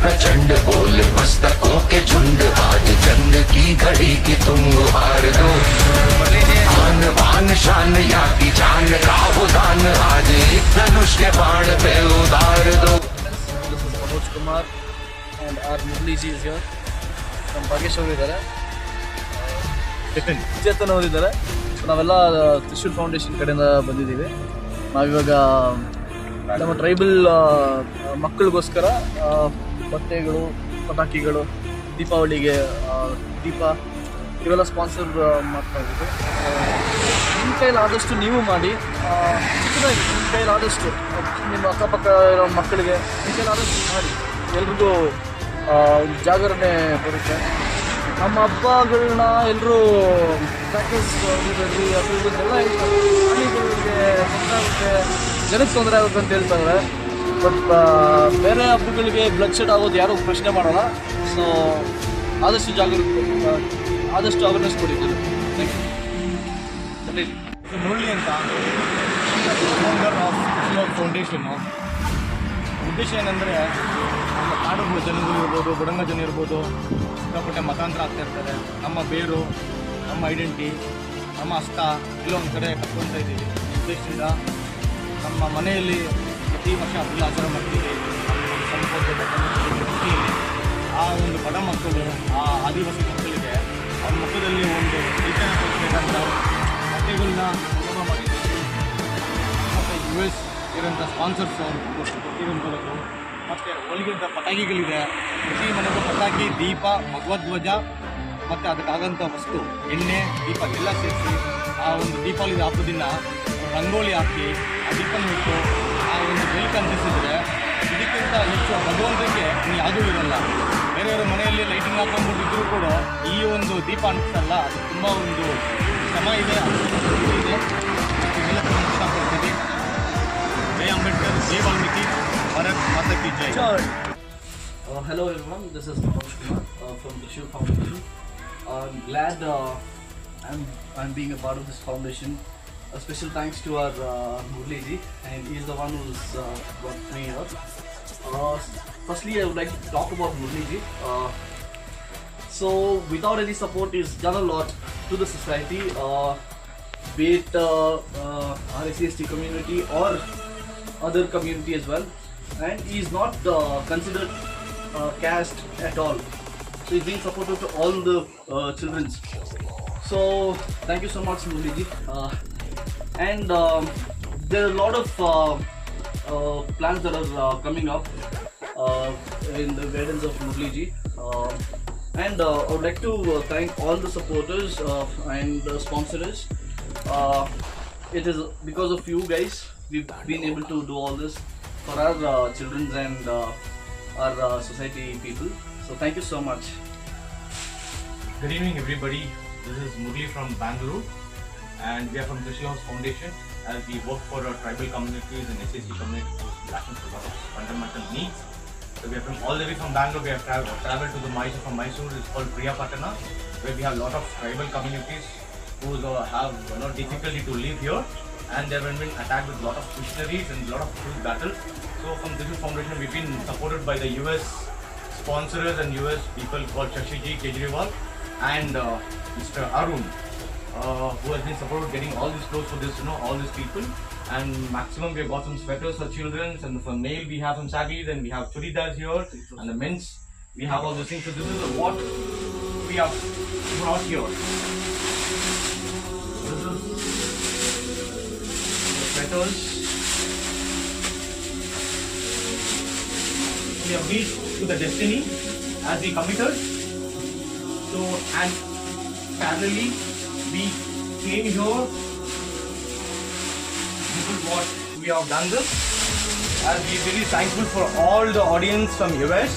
प्रचंड बोल मस्तकों के झुंड, आज जंग की घड़ी की तुम हार दो। आन बान शान या की जान का वो दान, आज एक धनुष के बाण पे उतार दो। This is Manoj Kumar and our Murli ji is here. ನಮ್ಮ ಭಾಗ್ಯೇಶ್ ಅವರು ಇದ್ದಾರೆ, ಚೇತನ್ ಅವರು ಇದ್ದಾರೆ. ಸೊ ನಾವೆಲ್ಲ ತ್ರಿಶೂಲ್ ಫೌಂಡೇಶನ್ ಕಡೆಯಿಂದ ಬಂದಿದ್ದೀವಿ. ನಾವಿವಾಗ ನಮ್ಮ ಟ್ರೈಬಲ್ ಮಕ್ಕಳಿಗೋಸ್ಕರ ಬಟ್ಟೆಗಳು, ಪಟಾಕಿಗಳು, ದೀಪಾವಳಿಗೆ ದೀಪ ಇವೆಲ್ಲ ಸ್ಪಾನ್ಸರ್ ಮಾಡ್ತಾ ಇದ್ದೀವಿ. ನಿಮ್ಮ ಕೈಲಾದಷ್ಟು ನೀವು ಮಾಡಿ, ಚಿಕ್ಕದಾಗಿ ನಿಮ್ಮ ಕೈಲಾದಷ್ಟು ನಿಮ್ಮ ಅಕ್ಕಪಕ್ಕ ಇರೋ ಮಕ್ಕಳಿಗೆ ನಿಮ್ಮ ಕೈಲಾದಷ್ಟು ಮಾಡಿ. ಎಲ್ರಿಗೂ ಜಾಗರಣೆ ಬರುತ್ತೆ. ನಮ್ಮ ಹಬ್ಬಗಳನ್ನ ಎಲ್ಲರೂ ಪ್ಯಾಕೇಜ್ ಬಿಡಬೇಡ್ರಿ, ಅದು ಇದೆಲ್ಲ ಪ್ರಾಣಿಗಳಿಗೆ ತೊಂದರೆ ಆಗುತ್ತೆ, ಜನಕ್ಕೆ ತೊಂದರೆ ಆಗುತ್ತೆ ಅಂತ ಹೇಳ್ತಾರೆ. ಬಟ್ ಬೇರೆ ಹಬ್ಬಗಳಿಗೆ ಬ್ಲಡ್ ಶೆಡ್ ಆಗೋದು ಯಾರೂ ಪ್ರಶ್ನೆ ಮಾಡೋಲ್ಲ. ಸೊ ಆದಷ್ಟು ಆದಷ್ಟು ಅವೇರ್ನೆಸ್ ಕೊಟ್ಟಿದ್ದೀವಿ. Thank you. ಮುರಳಿ ಅಂತ ಫೌಂಡರ್ ಆಫ್ ಫೌಂಡೇಶನ್ನು. ಉದ್ದೇಶ ಏನಂದರೆ ನಮ್ಮ ಕಾಡು ಜನಗಳು ಇರ್ಬೋದು, ಬುಡಂಗ ಜನ ಇರ್ಬೋದು, ಸಿಕ್ಕಾಪಟ್ಟೆ ಮತಾಂತರ ಆಗ್ತಾ ಇರ್ತಾರೆ. ನಮ್ಮ ಬೇರು, ನಮ್ಮ ಐಡೆಂಟಿ, ನಮ್ಮ ಹಸ್ತ ಎಲ್ಲೋ ಒಂದು ಕಡೆ ಕಟ್ಕೊಳ್ತಾ ಇದ್ದೀವಿ. ಉದ್ದೇಶದಿಂದ ನಮ್ಮ ಮನೆಯಲ್ಲಿ ಪ್ರತಿ ವರ್ಷ ಹಬ್ಬ ಆಚಾರ ಮಾಡ್ತೀವಿ. ಆ ಒಂದು ಬಡ ಮಕ್ಕಳು, ಆ ಆದಿವಾಸಿ ಮಕ್ಕಳಿಗೆ ಅವ್ರ ಮುಖದಲ್ಲಿ ಒಂದು ಚೈತನ್ಯ ಕೊಡಬೇಕಂತ ಬಟ್ಟೆಗಳನ್ನ ಸಂಗ್ರಹ ಮಾಡಿದ್ದೀವಿ. ಮತ್ತು US ಇರೋಂಥ ಸ್ಪಾನ್ಸರ್ಸ್ ಕೊಟ್ಟಿರೋಂಥದ್ದು. ಮತ್ತು ಹೋಳಿಗೆಂಥ ಪಟಾಕಿಗಳಿದೆ. ಪ್ರತಿ ಮನೆಗೂ ಪಟಾಕಿ, ದೀಪ, ಭಗವಧ್ವಜ ಮತ್ತು ಅದಕ್ಕಾಗಂಥ ವಸ್ತು, ಎಣ್ಣೆ, ದೀಪ ಎಲ್ಲ ಸೇರಿಸಿ ಆ ಒಂದು ದೀಪಾವಳಿ ಹಬ್ಬದ ದಿನ ರಂಗೋಲಿ ಹಾಕಿ ಆ ದೀಪನ ಇಟ್ಟು ಆ ಒಂದು ಬೆಳಕು ಅಂಟಿಸಿದ್ರೆ ಇದಕ್ಕಿಂತ ಹೆಚ್ಚು ಭಗವಂತನಿಗೆ ಇನ್ನು ಯಾವುದೂ ಇರೋಲ್ಲ. ಬೇರೆಯವ್ರ ಮನೆಯಲ್ಲಿ ಲೈಟಿಂಗ್ ಹಾಕೊಂಡ್ಬಿಟ್ಟಿದ್ರು ಕೂಡ ಈ ಒಂದು ದೀಪ ಅಂಟಿಸಲ್ಲ. ಅದು ತುಂಬ ಒಂದು ಶ್ರಮ ಇದೆ, ಇದೆ. ಇದೆಲ್ಲ ಇಷ್ಟಪಡ್ತೀವಿ. ಜೈ ಅಂಬೇಡ್ಕರ್, ಜೈ ವಾಲ್ಮೀಕಿ, ಭಾರತ್ ಮಾತಾ ಕಿ ಜೈ. Hello everyone, this is Manoj Kumar from Trishul Foundation. I'm glad I'm being a part of this foundation. A special thanks to our Murli ji, and he is the one who's brought me here. Firstly, I would like to talk about Murli ji. So without any support, he's done a lot to the society, be it RSCST community or other community as well. And he is not considered caste at all. So he's being supportive to all the children. So thank you so much, Murli ji. And there are a lot of plans that are coming up in the guidance of Murli ji. And I would like to thank all the supporters and sponsors. It is because of you guys we've been able to do all this for our children and our society people. So thank you so much. Good evening everybody. This is Murli from Bangalore and we are from Trishul House Foundation, as we work for our tribal communities and SSC communities who are lacking for a lot of fundamental needs. So we are from all the way from Bangalore. We have traveled to the Mysore. From Mysore it's called Priyapatana, where we have a lot of tribal communities who have difficulty to live here, and they have been attacked with a lot of missionaries and a lot of huge battles. So from Trishul Foundation we've been supported by the US sponsors and US people called Shashiji Kejriwal and Mr. Arun, who has been supported getting all these clothes for this, all these people. And maximum we have got some sweaters for children, and for male we have some saris, and we have churidars here, and the men's we have all these things. So this is what we have brought here. This is the sweaters. We have reached to the destiny as we committed. So, and parallelly we came here. This is what we have done this. As we are very thankful for all the audience from US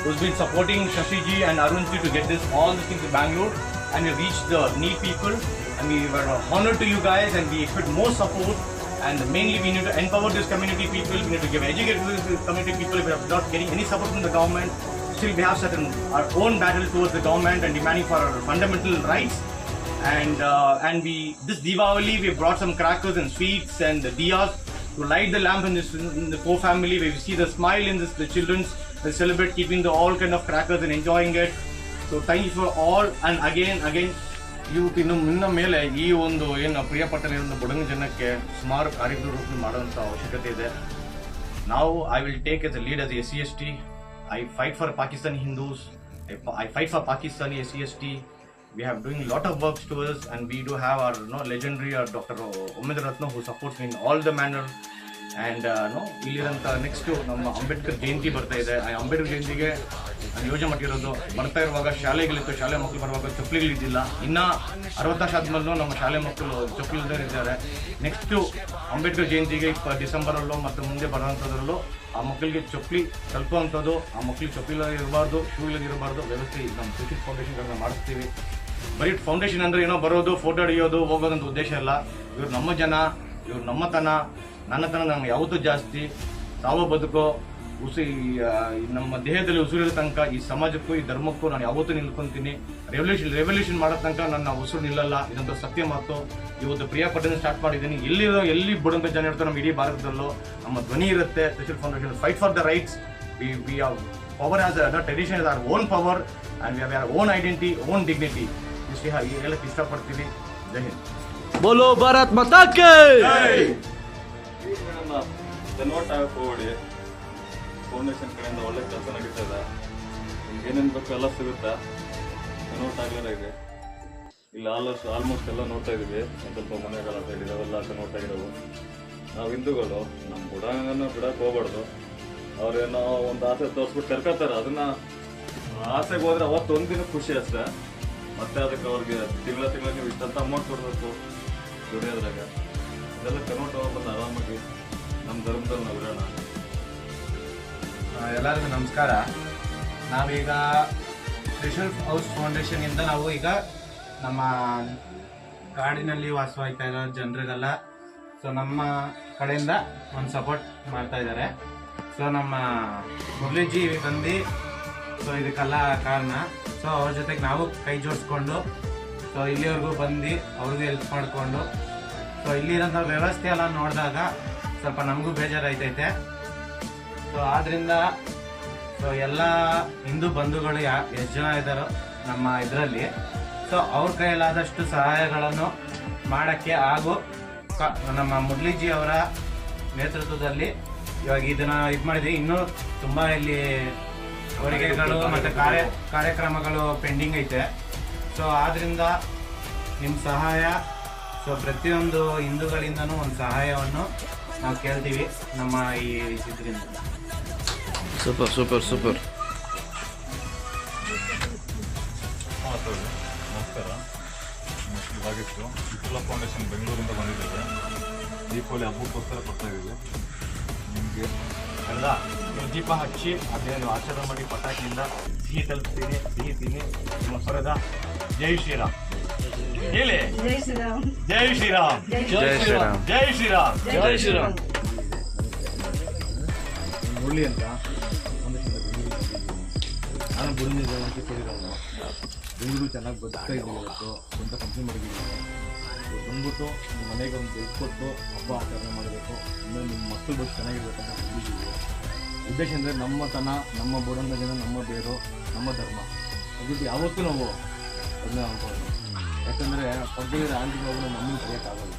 who's been supporting Shashiji and Arunji to get all these things to Bangalore, and we reached the need people, and we were honored to you guys, and we expect more support. And mainly we need to empower this community people, we need to give education to this community people. If we are not getting any support from the government, still we have certain our own battle towards the government and demanding for our fundamental rights. And we this Diwali we brought some crackers and sweets and diyas to light the lamp in the core family, where we see the smile in the children's, they celebrate keeping the all kind of crackers and enjoying it. So thank you for all, and again ಇವತ್ತು ಇನ್ನು ಮೇಲೆ ಈ ಒಂದು ಏನು ಪ್ರಿಯಪಟ್ಟಣ ಬುಡಂಗ ಜನಕ್ಕೆ ಸುಮಾರು ಕಾರ್ಯಕ್ರಮ ಮಾಡುವಂಥ ಅವಶ್ಯಕತೆ ಇದೆ. ನಾವು I will take as a lead as a SC/ST. I fight for Pakistani Hindus. I fight for Pakistani SC/ST. We have doing a lot of works to us, and we do have our legendary Dr. Omid Ratna, who supports me in all the manner. And ಇಲ್ಲಿರಂತ next ನಮ್ಮ ಅಂಬೇಡ್ಕರ್ ಜಯಂತಿ ಬರ್ತಾ ಇದೆ. ಆ ಅಂಬೇಡ್ಕರ್ ಜಯಂತಿಗೆ ನಾನು ಯೋಜನೆ ಮಾಡಿರೋದು, ಬರ್ತಾ ಇರುವಾಗ ಶಾಲೆಗಳಿತ್ತು, ಶಾಲೆ ಮಕ್ಕಳು ಬರುವಾಗ ಚಪ್ಪಲಿಗಳಿದ್ದಿಲ್ಲ. ಇನ್ನು 60 ವರ್ಷ ಆದ್ಮೇಲೂ ನಮ್ಮ ಶಾಲೆ ಮಕ್ಕಳು ಚಪ್ಪಲಿಲ್ದೇ ಇದ್ದಾರೆ. ನೆಕ್ಸ್ಟು ಅಂಬೇಡ್ಕರ್ ಜಯಂತಿಗೆ ಡಿಸೆಂಬರಲ್ಲೂ ಮತ್ತು ಮುಂದೆ ಬರೋವಂಥದ್ರಲ್ಲೂ ಆ ಮಕ್ಕಳಿಗೆ ಚಪ್ಪಲಿ ತಲುಪುವಂಥದ್ದು, ಆ ಮಕ್ಕಳಿಗೆ ಚಪ್ಪಲಿ ಇರಬಾರ್ದು, ಶೂ ಇರಬಾರ್ದು ವ್ಯವಸ್ಥೆ ನಮ್ಮ ಸುಚಿತ್ ಫೌಂಡೇಶನ್ಗಳನ್ನ ಮಾಡಿಸ್ತೀವಿ. ಬರೀ ಫೌಂಡೇಶನ್ ಅಂದರೆ ಏನೋ ಬರೋದು, ಫೋಟೋ ಹಿಡಿಯೋದು, ಹೋಗೋದಂತ ಉದ್ದೇಶ ಇಲ್ಲ. ಇವ್ರು ನಮ್ಮ ಜನ, ಇವ್ರು ನಮ್ಮತನ, ನನ್ನತನ ನಮ್ಗೆ ಯಾವತ್ತೂ ಜಾಸ್ತಿ. ಸಾವು ಬದುಕೋ ನಮ್ಮ ದೇಹದಲ್ಲಿ ಉಸಿರಿರೋ ತನಕ ಈ ಸಮಾಜಕ್ಕೂ ಈ ಧರ್ಮಕ್ಕೂ ನಾನು ಯಾವತ್ತೂ ನಿಲ್ಕೊಂತೀನಿ. ರೆವಲ್ಯೂಷನ್ ಮಾಡೋ ತನಕ ನನ್ನ ಉಸಿರು ನಿಲ್ಲಲ್ಲ. ಇದೊಂದು ಸತ್ಯ ಮಾತು. ಇವತ್ತು ಪ್ರಿಯಪಟ್ಟಣ ಸ್ಟಾರ್ಟ್ ಮಾಡಿದ್ದೀನಿ. ಎಲ್ಲಿ ಬುಡಂಗ ಜನ ಇರ್ತಾರೆ ನಮ್ಮ ಇಡೀ ಭಾರತದಲ್ಲೂ ನಮ್ಮ ಧ್ವನಿ ಇರುತ್ತೆ. Trishul foundation fight for the rights. We are power as a tradition is our own power, and we have our own identity, own dignity. ಇಷ್ಟು ಹೇಳಕ್ಕೆ ಇಷ್ಟಪಡ್ತೀವಿ. ಜೈ ಹಿಂದ್. ಬೋಲೋ ಭಾರತ್ ಮಾತಾ ಕೇ ಧನ್ವಾದ ಹೋಗಿ ಫೌಂಡೇಶನ್ ಕಡೆಯಿಂದ ಒಳ್ಳೆ ಕೆಲಸ ನಡೀತಾ ಇದೆ. ಏನೇನು ಬೇಕು ಎಲ್ಲ ಸಿಗುತ್ತಾ ಧನ್ವಾದ ಆಗ್ಲೇ ಇಲ್ಲಿ ಆಲ್ಮೋಸ್ಟ್ ಎಲ್ಲ ನೋಡ್ತಾ ಇದೀವಿ. ಸ್ವಲ್ಪ ಮನೆಗಳ ಸೈಡ್ ಇದಾವೆಲ್ಲ ನೋಡ್ತಾ ಇರೋವು. ನಾವು ಹಿಂದೂಗಳು ನಮ್ಮ ಬುಡಂಗನ್ನು ಬಿಡಕ್ಕೆ ಹೋಗ್ಬಾರ್ದು. ಅವ್ರೇನೋ ಒಂದು ಆಸೆ ತೋರಿಸ್ಬಿಟ್ಟು ಕರ್ಕೊತಾರೆ. ಅದನ್ನ ಆಸೆಗೆ ಹೋದ್ರೆ ಅವತ್ತು ಒಂದಿನ ಖುಷಿ ಅಷ್ಟೇ. ಮತ್ತೆ ಅದಕ್ಕೆ ಅವ್ರಿಗೆ ತಿಂಗಳ ನೀವು ಇಷ್ಟಂತ ಅಮೌಂಟ್ ಕೊಡಬೇಕು ದುಡಿಯೋದ್ರಾಗ. ಅದೆಲ್ಲ ಕನ್ವರ್ಟ್ ಹೋಗ್ಬಂದು ಆರಾಮಾಗಿ ನಮ್ಮ ಧರ್ಮದಲ್ಲಿ ನಾವು ಇರೋಣ. ಎಲ್ಲರಿಗೂ ನಮಸ್ಕಾರ. ನಾವೀಗ ತ್ರಿಶೂಲ್ ಹೌಸ್ ಫೌಂಡೇಶನಿಂದ ನಾವು ಈಗ ನಮ್ಮ ಕಾಡಿನಲ್ಲಿ ವಾಸವಾಗ್ತಾ ಇರೋ ಜನರಿಗೆಲ್ಲ ನಮ್ಮ ಕಡೆಯಿಂದ ಒಂದು ಸಪೋರ್ಟ್ ಮಾಡ್ತಾ ಇದ್ದಾರೆ. ನಮ್ಮ ಮುರಳೀಜಿ ಬಂದು ಇದಕ್ಕೆಲ್ಲ ಕಾರಣ. ಅವ್ರ ಜೊತೆಗೆ ನಾವು ಕೈ ಜೋಡಿಸ್ಕೊಂಡು ಇಲ್ಲಿವರೆಗೂ ಬಂದು ಅವ್ರಿಗೂ ಹೆಲ್ಪ್ ಮಾಡಿಕೊಂಡು ಇಲ್ಲಿರೋಂಥ ವ್ಯವಸ್ಥೆ ಎಲ್ಲ ನೋಡಿದಾಗ ಸ್ವಲ್ಪ ನಮಗೂ ಬೇಜಾರಾಯ್ತೈತೆ. ಆದ್ದರಿಂದ ಎಲ್ಲ ಹಿಂದೂ ಬಂಧುಗಳು ಎಷ್ಟು ಜನ ಇದ್ದಾರೋ ನಮ್ಮ ಇದರಲ್ಲಿ ಅವ್ರ ಕೈಯಲ್ಲಾದಷ್ಟು ಸಹಾಯಗಳನ್ನು ಮಾಡೋಕ್ಕೆ ಹಾಗೂ ನಮ್ಮ ಮುರಳೀಜಿ ಅವರ ನೇತೃತ್ವದಲ್ಲಿ ಇವಾಗ ಇದನ್ನು ಮಾಡಿದ್ವಿ. ಇನ್ನೂ ತುಂಬ ಇಲ್ಲಿ ಕೊಡುಗೆಗಳು ಮತ್ತು ಕಾರ್ಯಕ್ರಮಗಳು ಪೆಂಡಿಂಗ್ ಐತೆ. ಆದ್ದರಿಂದ ನಿಮ್ಮ ಸಹಾಯ ಪ್ರತಿಯೊಂದು ಹಿಂದೂಗಳಿಂದನೂ ಒಂದು ಸಹಾಯವನ್ನು ನಾವು ಕೇಳ್ತೀವಿ ನಮ್ಮ ಈ ಇದರಿಂದ. ಸೂಪರ್. ನಮಸ್ಕಾರ. ಇವಾಗಿತ್ತು ತ್ರಿಶೂಲ್ ಫೌಂಡೇಶನ್ ಬೆಂಗಳೂರಿಂದ ಬಂದಿದ್ದೇವೆ. ದೀಪಾವಳಿ ಹಬ್ಬಕ್ಕೋಸ್ಕರ ಕೊಡ್ತಾ ಇದ್ದೀವಿ. ನಿಮಗೆ ಎಲ್ಲ ದೀಪ ಹಚ್ಚಿ ಅದೇನು ಆಚರಣೆ ಮಾಡಿ ಪಟಾಕಿಯಿಂದ ಸಿಹಿ ತಲುಪ್ತೀನಿ, ಸಿಹಿ ತಿನ್ನಿ. ನಿಮ್ಮ ಸ್ವರದ ಜೈ ಶ್ರೀರಾಮ್ ಹೇಳಿ. ಜೈ ಶ್ರೀರಾಮ್, ಜೈ ಶ್ರೀರಾಮ್, ಜೈ ಶ್ರೀರಾಮ್, ಜೈ ಶ್ರೀರಾಮ್. ಮುರಳಿ ಅಂತ ನಾನು ಬುಡಂಗ ಜನಕ್ಕೆ ಸೇರಿರೋನು. ಬೆಂಗಳೂರು ಚೆನ್ನಾಗಿ ಬದುಕ್ತಾ ಇದ್ದೀವಿ. ಇವತ್ತು ಸ್ವಂತ ಕಂಪ್ನಿ ಮಾಡಿದ್ದೀವಿ. ಬಂದ್ಬಿಟ್ಟು ನಿಮ್ಮ ಮನೆಗೆ ಒಂದು ದುಡ್ಡು ಕೊಟ್ಟು ಹಬ್ಬ ಆಚರಣೆ ಮಾಡಬೇಕು. ಇನ್ನು ನಿಮ್ಮ ಮಕ್ಕಳು ಬಗ್ಗೆ ಚೆನ್ನಾಗಿರ್ಬೇಕಂತ ಬಂದಿದ್ದೀವಿ. ಉದ್ದೇಶ ಅಂದರೆ ನಮ್ಮತನ, ನಮ್ಮ ಬುಡಂಗ ಜನ, ನಮ್ಮ ಬೇರು, ನಮ್ಮ ಧರ್ಮ. ಅದ್ಬಿಟ್ಟು ಯಾವತ್ತೂ ನಾವು ಅದನ್ನ ಅನ್ಬೋದು. ಯಾಕಂದರೆ ಪಕ್ಕದಲ್ಲಿರೋ ಆಂಟಿ ಮಗನ ನಮ್ಮನ್ನು ಕರೆಯೋಕ್ಕಾಗಲ್ಲ,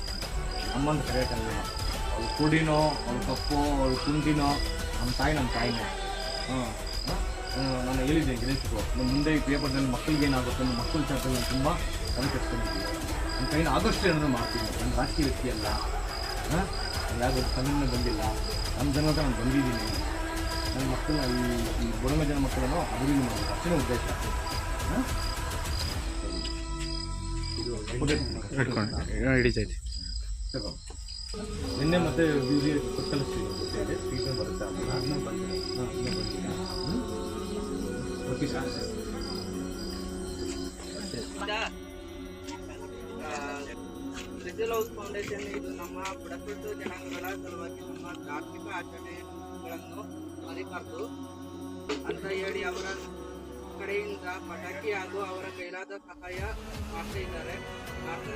ನಮ್ಮನ್ನು ಕರೆಯೋಕ್ಕಾಗಲ್ಲ. ಅವ್ಳು ಕುಡಿನೋ, ಅವ್ಳು ಕಪ್ಪೋ, ಅವ್ಳು ಕುಂಟಿನೋ, ನಮ್ಮ ತಾಯಿನೇ. ನಾನು ಹೇಳಿದ್ದೆ ಗಣೇಶಕ್ಕೂ, ನಮ್ಮ ಮುಂದೆ ಈ ಪೇಪರ್ದಲ್ಲಿ ಮಕ್ಕಳಿಗೆ ಏನಾಗುತ್ತೆ, ನಮ್ಮ ಮಕ್ಕಳ ಚಾಟಲ್ಲಿ ನಾನು ತುಂಬ ತಲೆ ಕೆಡ್ಸ್ಕೊಂಡಿದ್ದೀನಿ. ನನ್ನ ಕೈನ ಆದಷ್ಟು ಏನಾದರೂ ಮಾಡ್ತೀನಿ. ನನ್ನ ರಾಜಕೀಯ ವ್ಯಕ್ತಿ ಅಲ್ಲ, ಯಾವುದೋ ಸಂಘಟನೆ ಬಂದಿಲ್ಲ. ನಮ್ಮ ಜನ ನಾನು ಬಂದಿದ್ದೀನಿ. ನನ್ನ ಮಕ್ಕಳನ್ನ ಈ ಬುಡಂಗ ಜನ ಮಕ್ಕಳನ್ನು ಅಭಿವೃದ್ಧಿ ಮಾಡಬೇಕು, ಅಷ್ಟೇ ಉದ್ದೇಶ. ನಿನ್ನೆ ಮತ್ತೆ ಕಲಿಸ್ತೀವಿ ಸ್ಪೀಕರ್ ಬರುತ್ತೆ. Okay sir. Trishul house foundation ಇದು ನಮ್ಮ ಬುಡಕಟ್ಟು ಜನಾಂಗಗಳ ಸಲುವಾಗಿ ನಮ್ಮ ಧಾರ್ಮಿಕ ಆಚರಣೆಗಳನ್ನು ಮರಿಬಾರ್ದು ಅಂತ ಹೇಳಿ ಅವರ ಕಡೆಯಿಂದ ಪಟಾಕಿ ಹಾಗೂ ಅವರ ಕೈಲಾದ ಸಹಾಯ ಮಾಡ್ತಾ ಇದ್ದಾರೆ. ಮತ್ತು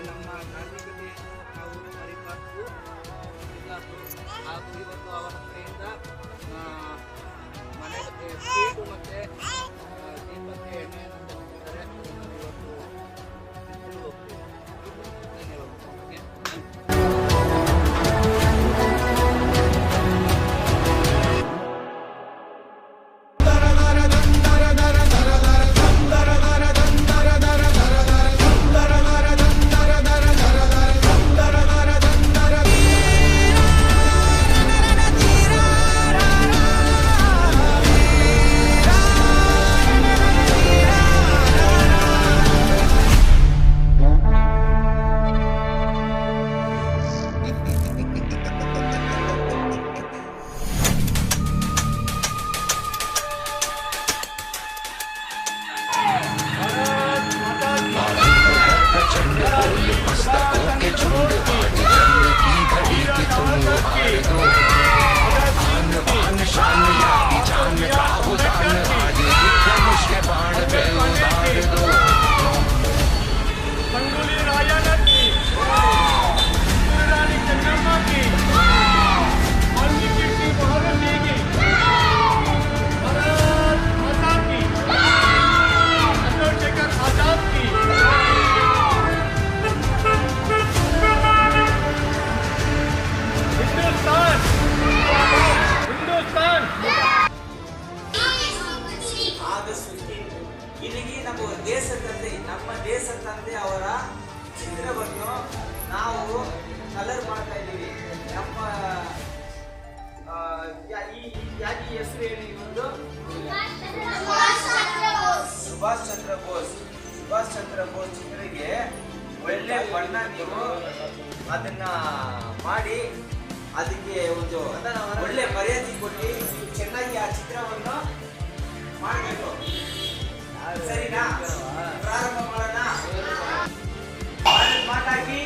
ನಮ್ಮ ಧಾರ್ಮಿಕತೆ ನಾವು ಮರಿಬಾರ್ದು. ಕ್ಲಾಸು ಹಾಗೂ ಇವತ್ತು ಅವರ ಕಡೆಯಿಂದ ಮನೆ ಸ್ವೀಟು ಮತ್ತು ದೀಪಕ್ಕೆ ಎಣ್ಣೆಯನ್ನು ಕೊಟ್ಟಿದ್ದಾರೆ. ಅದನ್ನು ಇವತ್ತು ತಿಂದು ಹೋಗ್ತೀವಿ. ಧನ್ಯವಾದ. ಇಲ್ಲಿಗೆ ನಮ್ಮ ದೇಶ ತಂದೆ ಅವರ ಚಿತ್ರವನ್ನು ನಾವು ಕಲರ್ ಮಾಡ್ತಾ ಇದ್ದೀವಿ. ನಮ್ಮ ಈ ಹೆಸರು ಹೇಳಿ, ಒಂದು ಸುಭಾಷ್ ಚಂದ್ರ ಬೋಸ್ ಚಿತ್ರಕ್ಕೆ ಒಳ್ಳೆ ಬಣ್ಣ ನೀವು ಅದನ್ನ ಮಾಡಿ ಅದಕ್ಕೆ ಒಂದು ಒಳ್ಳೆ ಮರ್ಯಾದೆ ಕೊಟ್ಟು ಚೆನ್ನಾಗಿ ಆ ಚಿತ್ರವನ್ನು ಮಾಡಬೇಕು. ಸರಿನಾ? ಪ್ರಾರಂಭ ಮಾಡೋಣ. ಮಾತಾಗಿ